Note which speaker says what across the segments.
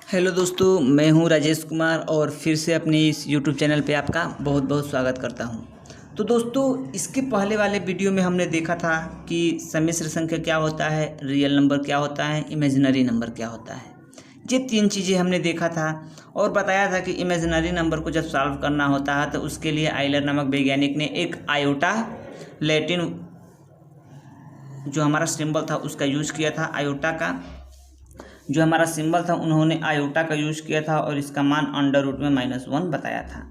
Speaker 1: Hello दोस्तों, मैं हूं राजेश कुमार और फिर से अपने इस यूट्यूब चैनल पे आपका बहुत बहुत स्वागत करता हूं। तो दोस्तों, इसके पहले वाले वीडियो में हमने देखा था कि सम्मिश्र संख्या क्या होता है, रियल नंबर क्या होता है, इमेजिनरी नंबर क्या होता है। ये तीन चीज़ें हमने देखा था और बताया था कि इमेजिनरी नंबर को जब सॉल्व करना होता है तो उसके लिए आइलर नामक वैज्ञानिक ने एक आयोटा लैटिन जो हमारा सिंबल था उसका यूज़ किया था। आयोटा का जो हमारा सिंबल था उन्होंने आयोटा का यूज़ किया था और इसका मान √में-1 बताया था।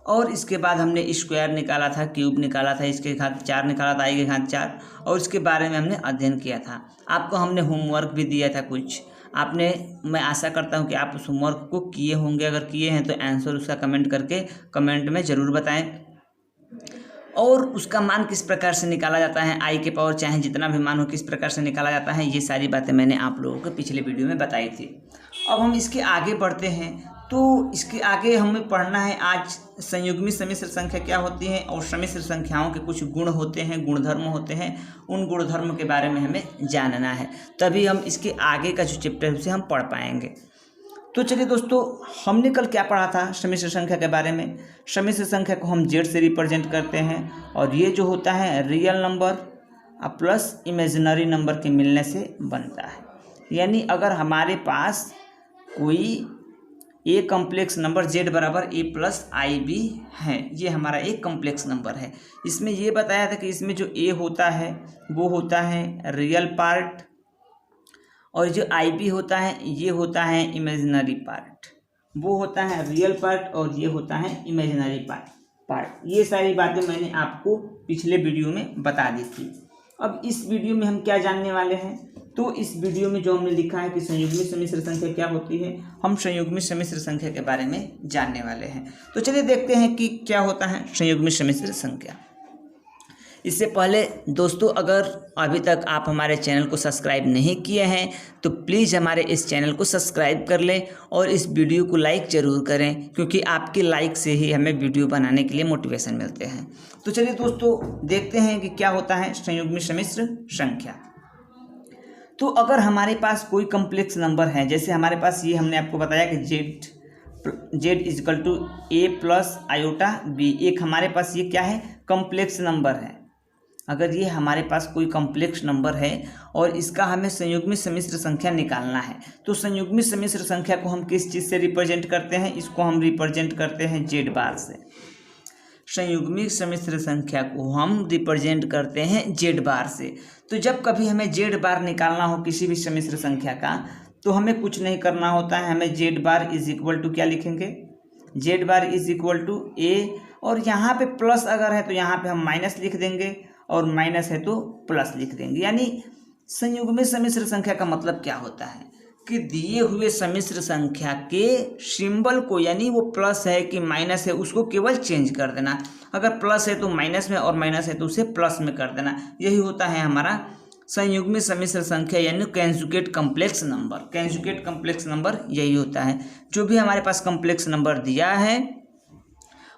Speaker 1: और इसके बाद हमने स्क्वायर निकाला था, क्यूब निकाला था, इसके घात 4 निकाला था, आई के घात 4, और इसके बारे में हमने अध्ययन किया था। आपको हमने होमवर्क भी दिया था कुछ आपने। मैं आशा करता हूं कि आप उस होमवर्क को किए होंगे। अगर किए हैं तो आंसर उसका कमेंट करके कमेंट में ज़रूर बताएं। और उसका मान किस प्रकार से निकाला जाता है, आई के पावर चाहे जितना भी मान हो किस प्रकार से निकाला जाता है, ये सारी बातें मैंने आप लोगों को पिछले वीडियो में बताई थी। अब हम इसके आगे बढ़ते हैं। तो इसके आगे हमें पढ़ना है आज संयुग्मी सम्मिश्र संख्या क्या होती है और सम्मिश्र संख्याओं के कुछ गुण होते हैं, गुणधर्म होते हैं। उन गुणधर्म के बारे में हमें जानना है, तभी हम इसके आगे का जो चैप्टर है उसे हम पढ़ पाएंगे। तो चलिए दोस्तों, हमने कल क्या पढ़ा था सम्मिश्र संख्या के बारे में। सम्मिश्र संख्या को हम जेड से रिप्रेजेंट करते हैं और ये जो होता है real number plus imaginary number के मिलने से बनता है। यानी अगर हमारे पास कोई ए कम्प्लेक्स नंबर जेड बराबर ए प्लस आई बी है, ये हमारा एक कम्प्लेक्स नंबर है। इसमें ये बताया था कि इसमें जो ए होता है वो होता है रियल पार्ट और जो आई बी होता है ये होता है इमेजिनरी पार्ट। वो होता है रियल पार्ट और ये होता है इमेजिनरी पार्ट। ये सारी बातें मैंने आपको पिछले वीडियो में बता दी थी। अब इस वीडियो में हम क्या जानने वाले हैं, तो इस वीडियो में जो हमने लिखा है कि संयुग्मी सम्मिश्र संख्या क्या होती है, हम संयुग्मी सम्मिश्र संख्या के बारे में जानने वाले हैं। तो चलिए देखते हैं कि क्या होता है संयुग्मी सम्मिश्र संख्या। इससे पहले दोस्तों, अगर अभी तक आप हमारे चैनल को सब्सक्राइब नहीं किए हैं तो प्लीज़ हमारे इस चैनल को सब्सक्राइब कर लें और इस वीडियो को लाइक ज़रूर करें, क्योंकि आपके लाइक से ही हमें वीडियो बनाने के लिए मोटिवेशन मिलते हैं। तो चलिए दोस्तों देखते हैं कि क्या होता है संयुग्मी सम्मिश्र संख्या। तो अगर हमारे पास कोई कम्प्लेक्स नंबर है, जैसे हमारे पास ये हमने आपको बताया कि Z is equal to A plus iota B, एक हमारे पास ये क्या है कम्प्लेक्स नंबर है। अगर ये हमारे पास कोई कॉम्प्लेक्स नंबर है और इसका हमें संयुग्मी सम्मिश्र संख्या निकालना है, तो संयुग्मी सम्मिश्र संख्या को हम किस चीज़ से रिप्रेजेंट करते हैं, इसको हम रिप्रेजेंट करते हैं जेड बार से। संयुग्मी सम्मिश्र संख्या को हम रिप्रेजेंट करते हैं जेड बार से। तो जब कभी हमें जेड बार निकालना हो किसी भी सम्मिश्र संख्या का, तो हमें कुछ नहीं करना होता है। हमें Z bar is equal to क्या लिखेंगे, Z bar is equal to A, और यहाँ पे प्लस अगर है तो यहाँ पे हम माइनस लिख देंगे और माइनस है तो प्लस लिख देंगे। यानी संयुग्मी सम्मिश्र संख्या का मतलब क्या होता है कि दिए हुए सम्मिश्र संख्या के सिंबल को, यानी वो प्लस है कि माइनस है, उसको केवल चेंज कर देना। अगर प्लस है तो माइनस में और माइनस है तो उसे प्लस में कर देना। यही होता है हमारा संयुग्मी सम्मिश्र संख्या, यानी conjugate complex number. Conjugate complex number यही होता है। जो भी हमारे पास कॉम्प्लेक्स नंबर दिया है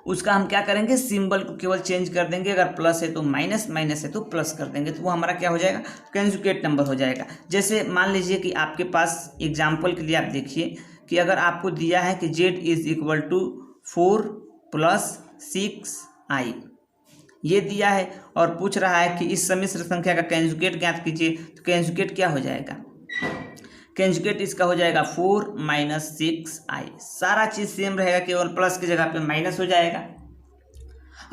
Speaker 1: उसका हम क्या करेंगे, सिंबल को केवल चेंज कर देंगे। अगर प्लस है तो माइनस, माइनस है तो प्लस कर देंगे, तो वो हमारा क्या हो जाएगा, कंजुगेट नंबर हो जाएगा। जैसे मान लीजिए कि आपके पास एग्जाम्पल के लिए आप देखिए कि अगर आपको दिया है कि Z is equal to 4 + 6i, ये दिया है और पूछ रहा है कि इस सम्मिश्र संख्या का कंजुगेट ज्ञात कीजिए, तो कंजुगेट क्या हो जाएगा, कंजुगेट इसका हो जाएगा 4 - 6i। सारा चीज़ सेम रहेगा, केवल प्लस की जगह पे माइनस हो जाएगा।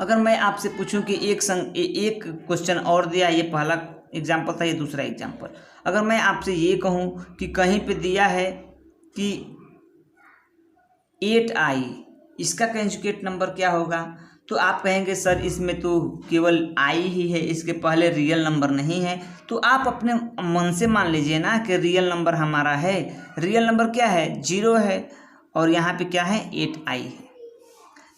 Speaker 1: अगर मैं आपसे पूछूं कि एक क्वेश्चन और दिया, ये पहला एग्जाम्पल था, ये दूसरा एग्जाम्पल। अगर मैं आपसे ये कहूं कि कहीं पे दिया है कि 8i, इसका कंजुगेट नंबर क्या होगा, तो आप कहेंगे सर इसमें तो केवल आई ही है, इसके पहले रियल नंबर नहीं है। तो आप अपने मन से मान लीजिए ना कि रियल नंबर हमारा है। रियल नंबर क्या है, 0 है, और यहाँ पे क्या है 8i है।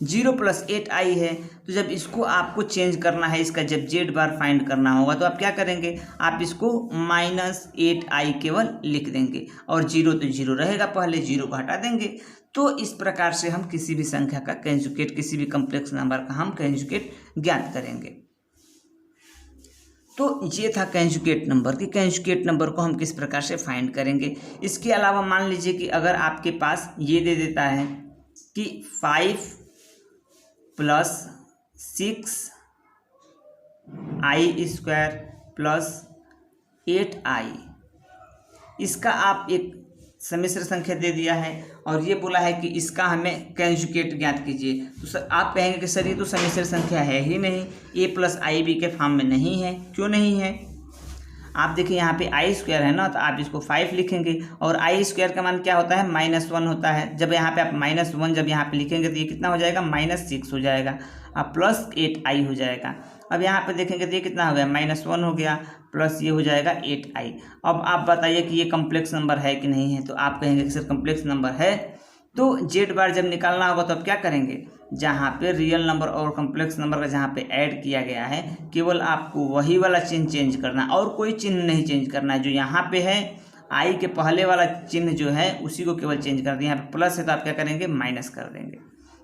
Speaker 1: 0 + 8i है। तो जब इसको आपको चेंज करना है, इसका जब जेड बार फाइंड करना होगा, तो आप क्या करेंगे, आप इसको -8i केवल लिख देंगे और 0 तो 0 रहेगा, पहले 0 को हटा देंगे। तो इस प्रकार से हम किसी भी संख्या का कंजुगेट, किसी भी कॉम्प्लेक्स नंबर का हम कंजुगेट ज्ञात करेंगे। तो ये था कंजुगेट नंबर कि कंजुगेट नंबर को हम किस प्रकार से फाइंड करेंगे। इसके अलावा मान लीजिए कि अगर आपके पास ये दे देता है कि 5 + 6i² + 8i, इसका आप एक सम्मिश्र संख्या दे दिया है और ये बोला है कि इसका हमें कंजुगेट ज्ञात कीजिए। तो सर आप कहेंगे कि सर ये तो सम्मिश्र संख्या है ही नहीं, a + ib के फॉर्म में नहीं है। क्यों नहीं है? आप देखिए यहाँ पे i² है ना, तो आप इसको 5 लिखेंगे और i² का मान क्या होता है? -1 होता है। जब यहाँ पे आप -1 जब यहाँ पे लिखेंगे तो ये कितना हो जाएगा? -6 हो जाएगा। अब +8i हो जाएगा। अब यहाँ पे देखेंगे तो ये कितना हो गया? -1 हो गया प्लस ये हो जाएगा 8i। अब आप बताइए कि ये कम्प्लेक्स नंबर है कि नहीं है। तो आप कहेंगे कि सर कम्प्लेक्स नंबर है। तो z बार जब निकालना होगा तो आप क्या करेंगे? जहाँ पे रियल नंबर और कम्प्लेक्स नंबर का जहाँ पे ऐड किया गया है, केवल आपको वही वाला चिन्ह चेंज करना, और कोई चिन्ह नहीं चेंज करना है। जो यहाँ पे है आई के पहले वाला चिन्ह जो है उसी को केवल चेंज कर दें। यहाँ पे प्लस है तो आप क्या करेंगे? माइनस कर देंगे।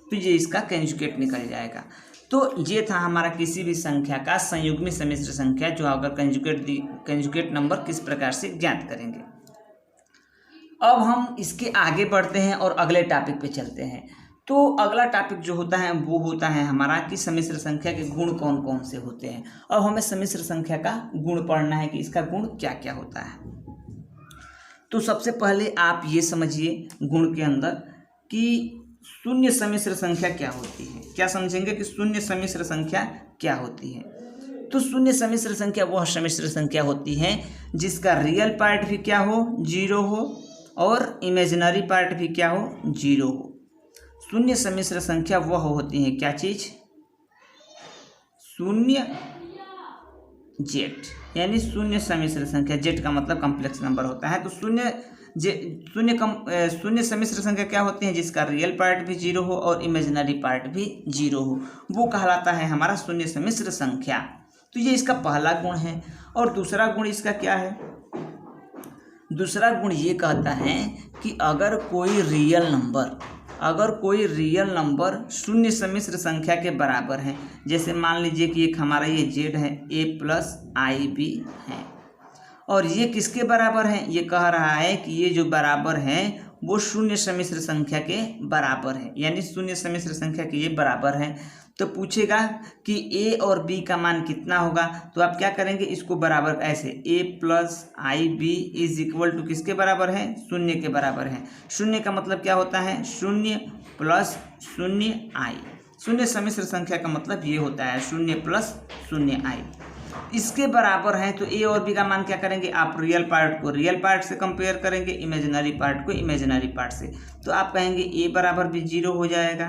Speaker 1: तो ये इसका कंजुगेट निकल जाएगा। तो ये था हमारा किसी भी संख्या का संयुग्मी सम्मिश्र संख्या, जो अगर कंजुगेट नंबर किस प्रकार से ज्ञात करेंगे। अब हम इसके आगे बढ़ते हैं और अगले टॉपिक पे चलते हैं। तो अगला टॉपिक जो होता है वो होता है हमारा कि सम्मिश्र संख्या के गुण कौन कौन से होते हैं। अब हमें सम्मिश्र संख्या का गुण पढ़ना है कि इसका गुण क्या क्या होता है। तो सबसे पहले आप ये समझिए गुण के अंदर कि शून्य सम्मिश्र संख्या क्या होती है। क्या समझेंगे कि शून्य सम्मिश्र संख्या क्या होती है? तो शून्य सम्मिश्र संख्या वह सम्मिश्र संख्या होती है जिसका रियल पार्ट भी क्या हो? 0 हो और इमेजिनरी पार्ट भी क्या हो? 0 हो। शून्य सम्मिश्र संख्या वह होती है क्या चीज? शून्य जेड, यानी शून्य सम्मिश्र संख्या। जेड का मतलब कम्प्लेक्स नंबर होता है। तो शून्य सम्मिश्र संख्या क्या होती है? जिसका रियल पार्ट भी 0 हो और इमेजिनरी पार्ट भी 0 हो, वो कहलाता है हमारा शून्य सम्मिश्र संख्या। तो ये इसका पहला गुण है। और दूसरा गुण इसका क्या है? दूसरा गुण ये कहता है कि अगर कोई रियल नंबर शून्य सम्मिश्र संख्या के बराबर है, जैसे मान लीजिए कि एक हमारा ये जेड है, a + ib है, और ये किसके बराबर है? ये कह रहा है कि ये जो बराबर है वो शून्य सम्मिश्र संख्या के बराबर है, यानी शून्य सम्मिश्र संख्या के ये बराबर है। तो पूछेगा कि a और b का मान कितना होगा। तो आप क्या करेंगे? इसको बराबर ऐसे a + ib = किसके बराबर है? शून्य के बराबर है। शून्य का मतलब क्या होता है? 0 + 0i। शून्य सम्मिश्र संख्या का मतलब ये होता है 0 + 0i। इसके बराबर है। तो a और b का मान क्या करेंगे? आप रियल पार्ट को रियल पार्ट से कंपेयर करेंगे, इमेजिनरी पार्ट को इमेजिनरी पार्ट से। तो आप कहेंगे a बराबर भी 0 हो जाएगा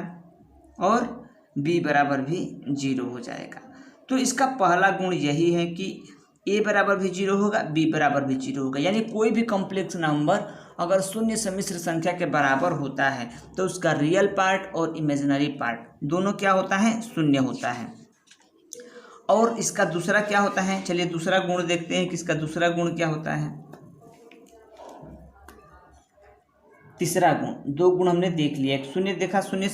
Speaker 1: और b बराबर भी 0 हो जाएगा। तो इसका पहला गुण यही है कि a बराबर भी 0 होगा, b बराबर भी 0 होगा। यानी कोई भी कॉम्प्लेक्स नंबर अगर शून्य सम्मिश्र संख्या के बराबर होता है तो उसका रियल पार्ट और इमेजिनरी पार्ट दोनों क्या होता है? शून्य होता है। और इसका दूसरा क्या होता है? चलिए दूसरा गुण देखते हैं कि इसका दूसरा गुण क्या होता है। तीसरा गुण, 2 गुण हमने देख लिया। एक शून्य देखा, शून्य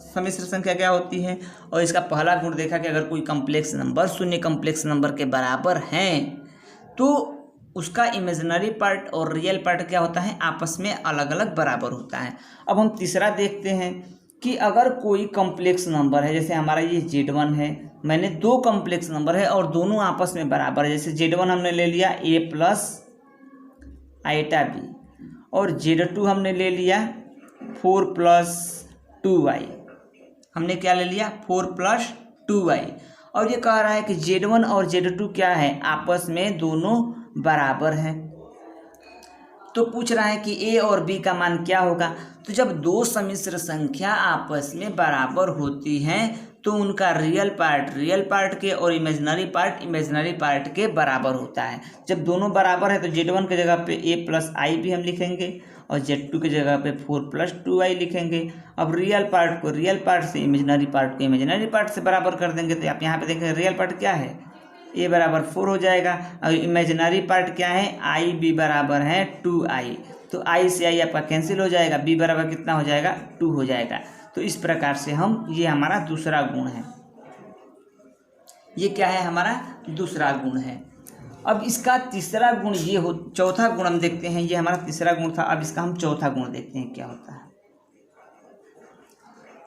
Speaker 1: सम्मिश्र संख्या क्या होती है, और इसका पहला गुण देखा कि अगर कोई कम्प्लेक्स नंबर शून्य कम्प्लेक्स नंबर के बराबर हैं तो उसका इमेजिनरी पार्ट और रियल पार्ट क्या होता है? आपस में अलग अलग बराबर होता है। अब हम तीसरा देखते हैं कि अगर कोई कॉम्प्लेक्स नंबर है, जैसे हमारा ये Z1 है, मैंने 2 कॉम्प्लेक्स नंबर है और दोनों आपस में बराबर है। जैसे Z1 हमने ले लिया a + 𝛼b और Z2 हमने ले लिया 4 + 2y। हमने क्या ले लिया? 4 + 2y। और ये कह रहा है कि Z1 और Z2 क्या है? आपस में दोनों बराबर हैं। तो पूछ रहा है कि a और b का मान क्या होगा। तो जब 2 सम्मिश्र संख्या आपस में बराबर होती हैं तो उनका रियल पार्ट के और इमेजिनरी पार्ट के बराबर होता है। जब दोनों बराबर है तो Z1 की जगह पे a + ib हम लिखेंगे और Z2 की जगह पे 4 + 2y लिखेंगे। अब रियल पार्ट को रियल पार्ट से, इमेजिनरी पार्ट को इमेजिनरी पार्ट से बराबर कर देंगे। तो आप यहाँ पे देखेंगे रियल पार्ट क्या है? a बराबर 4 हो जाएगा और इमेजिनरी पार्ट क्या है? ib बराबर है 2i। तो i से i आपका कैंसिल हो जाएगा, b बराबर कितना हो जाएगा? 2 हो जाएगा। तो इस प्रकार से ये हमारा दूसरा गुण है। ये क्या है, हमारा दूसरा गुण है। अब इसका तीसरा गुण ये हो, चौथा गुण हम देखते हैं, ये हमारा तीसरा गुण था। अब इसका हम चौथा गुण देखते हैं क्या होता है।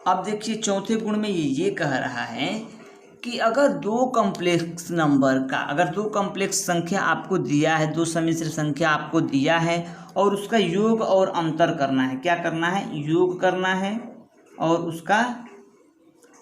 Speaker 1: अब देखिए चौथे गुण में ये कह रहा है कि अगर दो कॉम्प्लेक्स नंबर का, अगर दो कॉम्प्लेक्स संख्या आपको दिया है, दो सम्मिश्र संख्या आपको दिया है और उसका योग और अंतर करना है। क्या करना है, योग करना है और उसका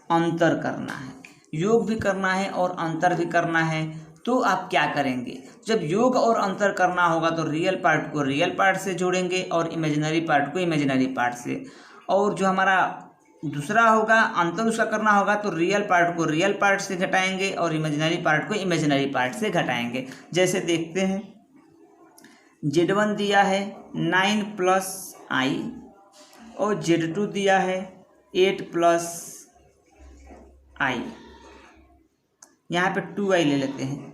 Speaker 1: अंतर करना है। योग भी करना है और अंतर भी करना है। तो आप क्या करेंगे, जब योग और अंतर करना होगा तो रियल पार्ट को रियल पार्ट से जोड़ेंगे और इमेजिनरी पार्ट को इमेजिनरी पार्ट से। और जो हमारा दूसरा होगा, अंतर उसका करना होगा तो रियल पार्ट को रियल पार्ट से घटाएंगे और इमेजिनरी पार्ट को इमेजिनरी पार्ट से घटाएंगे। जैसे देखते हैं, Z1 दिया है 9 + i और Z2 दिया है 8 + i। यहाँ पे 2i ले लेते हैं।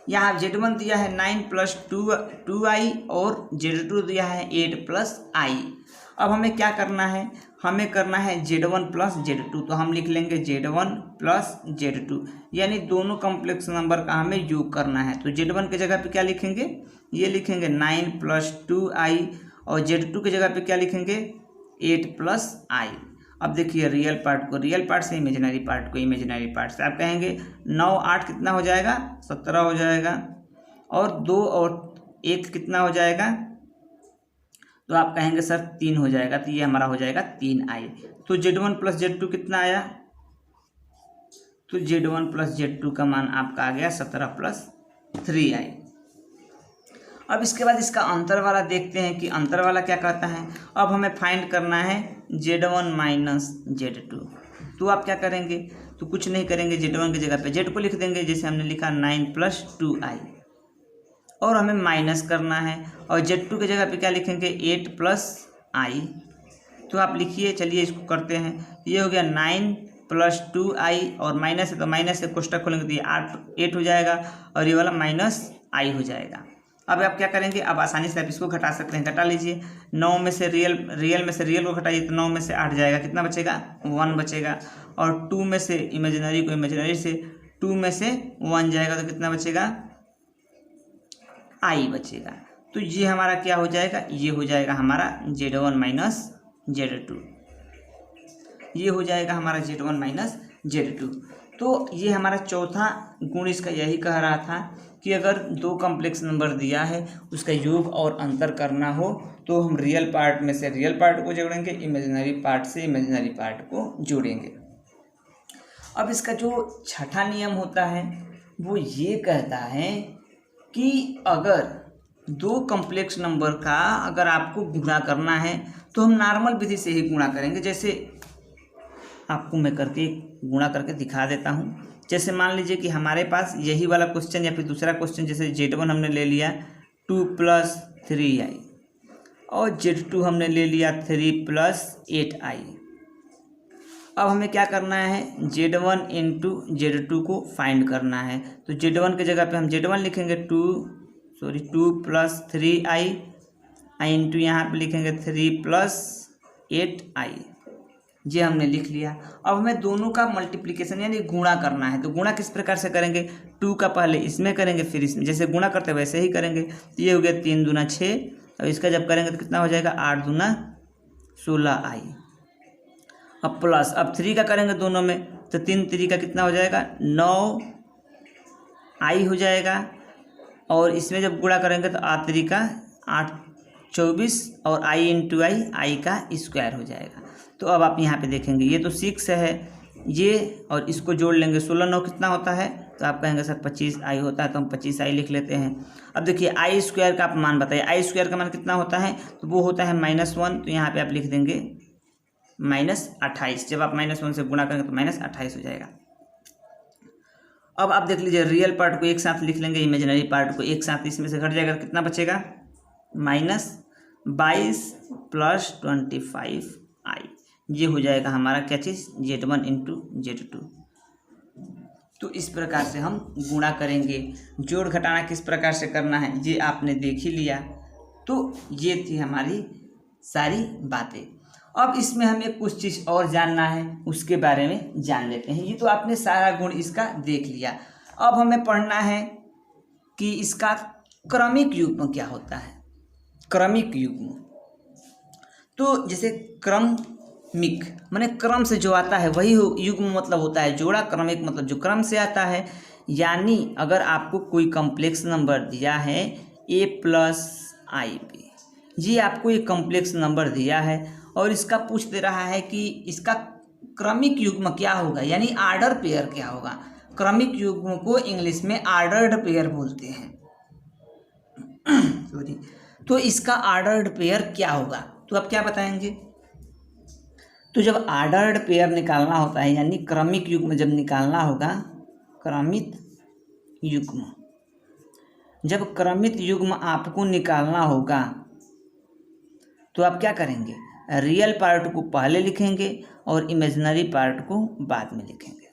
Speaker 1: यहाँ Z1 दिया है 9 + 2i और Z2 दिया है 8 + i। अब हमें क्या करना है, हमें करना है Z1 + Z2। तो हम लिख लेंगे Z1 + Z2, यानी दोनों कॉम्प्लेक्स नंबर का हमें योग करना है। तो Z1 की जगह पे क्या लिखेंगे, ये लिखेंगे 9 + 2i और Z2 की जगह पे क्या लिखेंगे 8 + i। अब देखिए रियल पार्ट को रियल पार्ट से, इमेजिनरी पार्ट को इमेजिनरी पार्ट से। आप कहेंगे 9 8 कितना हो जाएगा, 17 हो जाएगा। और 2 और 1 कितना हो जाएगा, तो आप कहेंगे सर 3 हो जाएगा। तो ये हमारा हो जाएगा 3i। तो Z1 + Z2 कितना आया, तो Z1 + Z2 का मान आपका आ गया 17 + 3i। अब इसके बाद इसका अंतर वाला देखते हैं कि अंतर वाला क्या कहता है। अब हमें फाइंड करना है Z1 - Z2। तो आप क्या करेंगे, तो कुछ नहीं करेंगे, Z1 की जगह पे Z को लिख देंगे, जैसे हमने लिखा 9 + 2i और हमें माइनस करना है। और Z2 की जगह पे क्या लिखेंगे 8 + i। तो आप लिखिए, चलिए इसको करते हैं। ये हो गया 9 + 2i और माइनस है तो माइनस से कोष्टक खोलेंगे तो ये 8 हो जाएगा और ये वाला -i हो जाएगा। अब आप क्या करेंगे, अब आसानी से आप इसको घटा सकते हैं। घटा लीजिए, 9 में से रियल में से रियल को घटाइए तो 9 में से 8 जाएगा, कितना बचेगा 1 बचेगा। और 2 में से इमेजिनरी को इमेजिनरी से 2 में से 1 जाएगा तो कितना बचेगा i बचेगा। तो ये हमारा क्या हो जाएगा, ये हो जाएगा हमारा Z1 - Z2। ये हो जाएगा हमारा Z1 - Z2। तो ये हमारा चौथा गुण इसका यही कह रहा था कि अगर दो कॉम्प्लेक्स नंबर दिया है, उसका योग और अंतर करना हो तो हम रियल पार्ट में से रियल पार्ट को जोड़ेंगे, इमेजिनरी पार्ट से इमेजिनरी पार्ट को जोड़ेंगे। अब इसका जो छठा नियम होता है वो ये कहता है कि अगर दो कॉम्प्लेक्स नंबर का अगर आपको गुणा करना है तो हम नॉर्मल विधि से ही गुणा करेंगे। जैसे आपको मैं गुणा करके दिखा देता हूँ। जैसे मान लीजिए कि हमारे पास यही वाला क्वेश्चन या फिर दूसरा क्वेश्चन, जैसे Z1 हमने ले लिया 2 + 3i और Z2 हमने ले लिया 3 + 8i। अब हमें क्या करना है, Z1 × Z2 को फाइंड करना है। तो Z1 की जगह पे हम Z1 लिखेंगे 2 + 3i, इंटू यहाँ पे लिखेंगे 3 + 8i। ये हमने लिख लिया। अब हमें दोनों का मल्टीप्लिकेशन यानी गुणा करना है। तो गुणा किस प्रकार से करेंगे, 2 का पहले इसमें करेंगे फिर इसमें, जैसे गुणा करते हैं वैसे ही करेंगे। तो ये हो गया 3 दूना 6 और इसका जब करेंगे तो कितना हो जाएगा 8 दूना 16i। अब प्लस, अब 3 का करेंगे दोनों में तो 3 3 का कितना हो जाएगा 9i हो जाएगा। और इसमें जब गुणा करेंगे तो 8 3 का 8 24 और i × i का स्क्वायर हो जाएगा। तो अब आप यहाँ पे देखेंगे ये तो 6 है ये, और इसको जोड़ लेंगे 16 9 कितना होता है, तो आप कहेंगे सर 25i होता है, तो हम 25i लिख लेते हैं। अब देखिए i² का आप मान बताइए, i² का मान कितना होता है, तो वो होता है -1। तो यहाँ पे आप लिख देंगे -28। जब आप -1 से गुणा करेंगे तो -28 हो जाएगा। अब आप देख लीजिए रियल पार्ट को एक साथ लिख लेंगे, इमेजिनरी पार्ट को एक साथ, इसमें से घट जाएगा, कितना बचेगा -22 + 25i। ये हो जाएगा हमारा क्या चीज़, Z1 × Z2। तो इस प्रकार से हम गुणा करेंगे। जोड़ घटाना किस प्रकार से करना है ये आपने देख ही लिया। तो ये थी हमारी सारी बातें। अब इसमें हमें कुछ चीज़ और जानना है, उसके बारे में जान लेते हैं। ये तो आपने सारा गुण इसका देख लिया। अब हमें पढ़ना है कि इसका क्रमिक युग्म क्या होता है। क्रमिक युग्म तो जैसे क्रमिक माने क्रम से जो आता है वही युग्म मतलब होता है जोड़ा, क्रमिक मतलब जो क्रम से आता है। यानी अगर आपको कोई कॉम्प्लेक्स नंबर दिया है a+ib, ये आपको एक कॉम्प्लेक्स नंबर दिया है और इसका पूछ दे रहा है कि इसका क्रमिक युग्म क्या होगा, यानी आर्डर पेयर क्या होगा। क्रमिक युग्म को इंग्लिश में आर्डर्ड पेयर बोलते हैं। सॉरी, तो इसका आर्डर्ड पेयर क्या होगा, तो आप क्या बताएंगे। तो जब आर्डर्ड पेयर निकालना होता है यानी क्रमिक युग्म जब निकालना होगा, क्रमिक युग्म जब क्रमिक युग्म आपको निकालना होगा तो आप क्या करेंगे, रियल पार्ट को पहले लिखेंगे और इमेजिनरी पार्ट को बाद में लिखेंगे।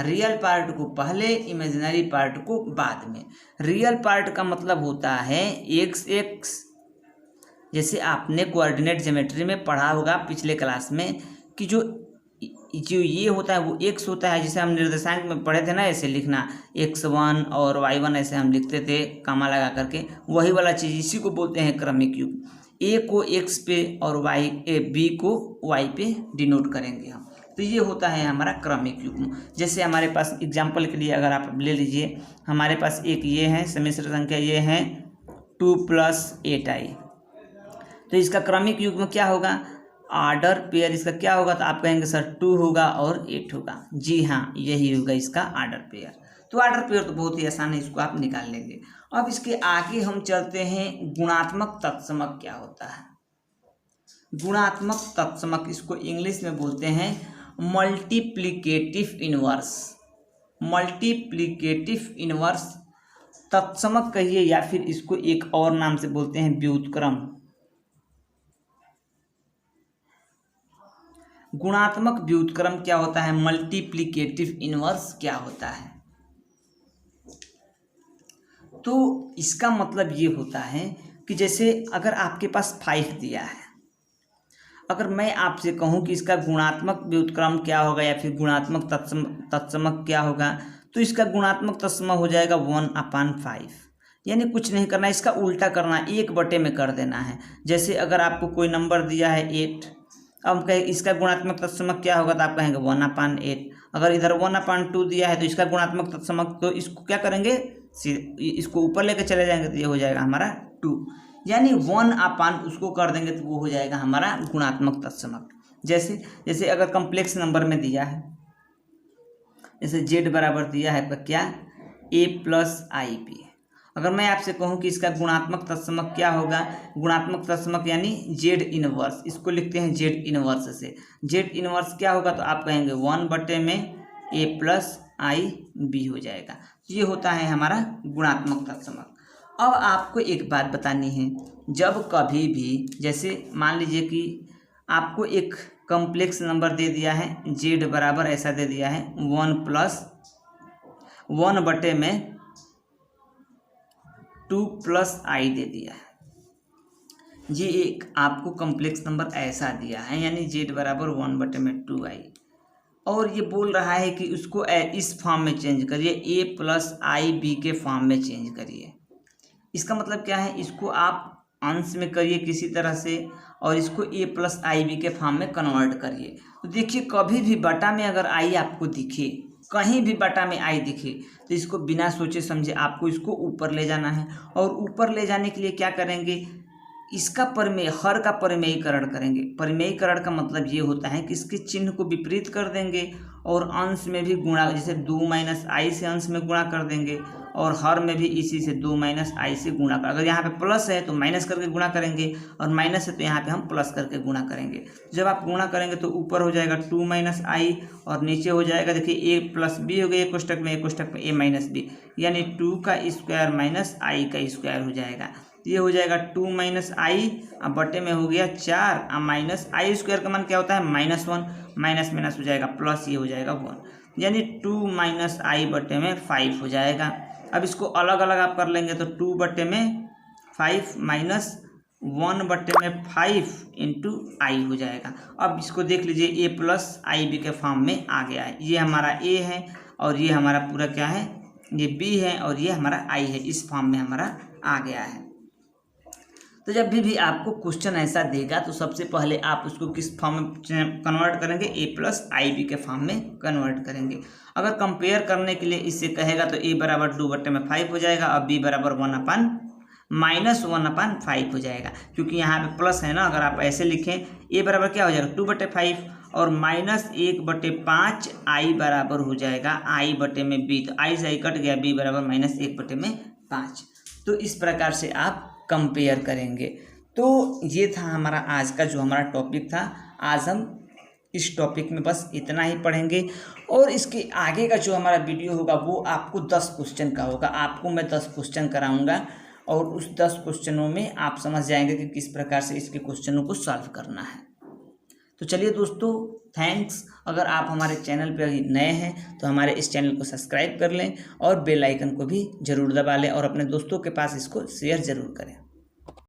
Speaker 1: रियल पार्ट को पहले, इमेजिनरी पार्ट को बाद में। रियल पार्ट का मतलब होता है एक्स एक्स, जैसे आपने कोऑर्डिनेट ज्योमेट्री में पढ़ा होगा पिछले क्लास में कि जो ये होता है वो एक्स होता है, जैसे हम निर्देशांक में पढ़े थे ना, ऐसे लिखना x1 और y1 ऐसे हम लिखते थे कामा लगा करके, वही वाला चीज़ इसी को बोलते हैं क्रमिक युग्म। ए को x पे और बी को y पे डिनोट करेंगे हम, तो ये होता है हमारा क्रमिक युग्म। जैसे हमारे पास एग्जाम्पल के लिए अगर आप ले लीजिए, हमारे पास एक ये है सम्मिश्र संख्या, ये है 2 + 8i, तो इसका क्रमिक युग्म क्या होगा, आर्डर पेयर इसका क्या होगा, तो आप कहेंगे सर 2 होगा और 8 होगा। जी हाँ, यही होगा इसका आर्डर पेयर। तो आर्डर पेयर तो बहुत ही आसान है, इसको आप निकाल लेंगे। अब इसके आगे हम चलते हैं, गुणात्मक तत्समक क्या होता है। गुणात्मक तत्समक इसको इंग्लिश में बोलते हैं मल्टीप्लिकेटिव इनवर्स। मल्टीप्लिकेटिव इनवर्स तत्समक कहिए या फिर इसको एक और नाम से बोलते हैं व्युत्क्रम। गुणात्मक व्युत्क्रम क्या होता है, मल्टीप्लिकेटिव इनवर्स क्या होता है। तो इसका मतलब ये होता है कि जैसे अगर आपके पास 5 दिया है, अगर मैं आपसे कहूँ कि इसका गुणात्मक व्युत्क्रम क्या होगा या फिर गुणात्मक तत्समक क्या होगा, तो इसका गुणात्मक तत्समक हो जाएगा 1/5। यानी कुछ नहीं करना, इसका उल्टा करना, 1/, में कर देना है। जैसे अगर आपको कोई नंबर दिया है 8, अब कहें इसका गुणात्मक तत्समक क्या होगा, तो आप कहेंगे 1/8। अगर इधर 1/2 दिया है तो इसका गुणात्मक तत्समक, तो इसको क्या करेंगे, इसको ऊपर लेकर चले जाएंगे तो ये हो जाएगा हमारा 2, यानी 1/, उसको कर देंगे तो वो हो जाएगा हमारा गुणात्मक तत्समक। जैसे अगर कॉम्प्लेक्स नंबर में दिया है, जैसे z बराबर दिया है क्या, a+ib, अगर मैं आपसे कहूँ कि इसका गुणात्मक तत्समक क्या होगा, गुणात्मक तत्समक यानी z इनवर्स, इसको लिखते हैं z इनवर्स से। z इनवर्स क्या होगा, तो आप कहेंगे 1/में a+ib हो जाएगा। ये होता है हमारा गुणात्मक तत्समक। अब आपको एक बात बतानी है, जब कभी भी जैसे मान लीजिए कि आपको एक कॉम्प्लेक्स नंबर दे दिया है, z बराबर ऐसा दे दिया है 1/में 2+i दे दिया है, ये एक आपको कॉम्प्लेक्स नंबर ऐसा दिया है, यानी z बराबर 1/में 2i, और ये बोल रहा है कि उसको इस फॉर्म में चेंज करिए, a+ib के फॉर्म में चेंज करिए। इसका मतलब क्या है, इसको आप अंश में करिए किसी तरह से और इसको a+ib के फॉर्म में कन्वर्ट करिए। तो देखिए कभी भी बटा में अगर i आपको दिखे, कहीं भी बटा में i दिखे, तो इसको बिना सोचे समझे आपको इसको ऊपर ले जाना है। और ऊपर ले जाने के लिए क्या करेंगे, इसका परिमेय, हर का परिमेयीकरण करेंगे। परिमेयीकरण का मतलब ये होता है कि इसके चिन्ह को विपरीत कर देंगे और अंश में भी गुणा, जैसे 2 - i से अंश में गुणा कर देंगे और हर में भी इसी से 2 - i से गुणा कर, अगर यहाँ पे प्लस है तो माइनस करके गुणा करेंगे और माइनस है तो यहाँ पे हम प्लस करके गुणा करेंगे। जब आप गुणा करेंगे तो ऊपर हो जाएगा 2 - i और नीचे हो जाएगा, देखिए a+b हो गया, एक कोष्टक में a - b, यानी 2 का स्क्वायर माइनस i का स्क्वायर हो जाएगा। ये हो जाएगा 2 - i, अब बटे में हो गया 4, अब माइनस i स्क्वायर का मान क्या होता है, -1, माइनस माइनस हो जाएगा प्लस, ये हो जाएगा 1, यानी 2 - i बटे में 5 हो जाएगा। अब इसको अलग अलग आप कर लेंगे तो 2/5 माइनस 1/5 इंटू आई हो जाएगा। अब इसको देख लीजिए, ए प्लस आई बी के फॉर्म में आ गया है। ये हमारा ए है और ये हमारा पूरा क्या है, ये बी है और ये हमारा आई है, इस फॉर्म में हमारा आ गया है। तो जब भी आपको क्वेश्चन ऐसा देगा तो सबसे पहले आप उसको किस फॉर्म में कन्वर्ट करेंगे, ए प्लस आई बी के फॉर्म में कन्वर्ट करेंगे। अगर कंपेयर करने के लिए इससे कहेगा तो ए बराबर 2/5 हो जाएगा और बी बराबर 1/-1/5 हो जाएगा, क्योंकि यहाँ पे प्लस है ना। अगर आप ऐसे लिखें, ए बराबर क्या हो जाएगा 2/5 और -1/5 आई बराबर हो जाएगा आई बटे में बी, तो आई से आई कट गया, बी बराबर -1/5। तो इस प्रकार से आप कंपेयर करेंगे। तो ये था हमारा आज का जो हमारा टॉपिक था। आज हम इस टॉपिक में बस इतना ही पढ़ेंगे और इसके आगे का जो हमारा वीडियो होगा वो आपको 10 क्वेश्चन का होगा। आपको मैं 10 क्वेश्चन कराऊंगा और उस 10 क्वेश्चनों में आप समझ जाएंगे कि किस प्रकार से इसके क्वेश्चनों को सॉल्व करना है। तो चलिए दोस्तों, थैंक्स। अगर आप हमारे चैनल पर नए हैं तो हमारे इस चैनल को सब्सक्राइब कर लें और बेल आइकन को भी ज़रूर दबा लें और अपने दोस्तों के पास इसको शेयर ज़रूर करें।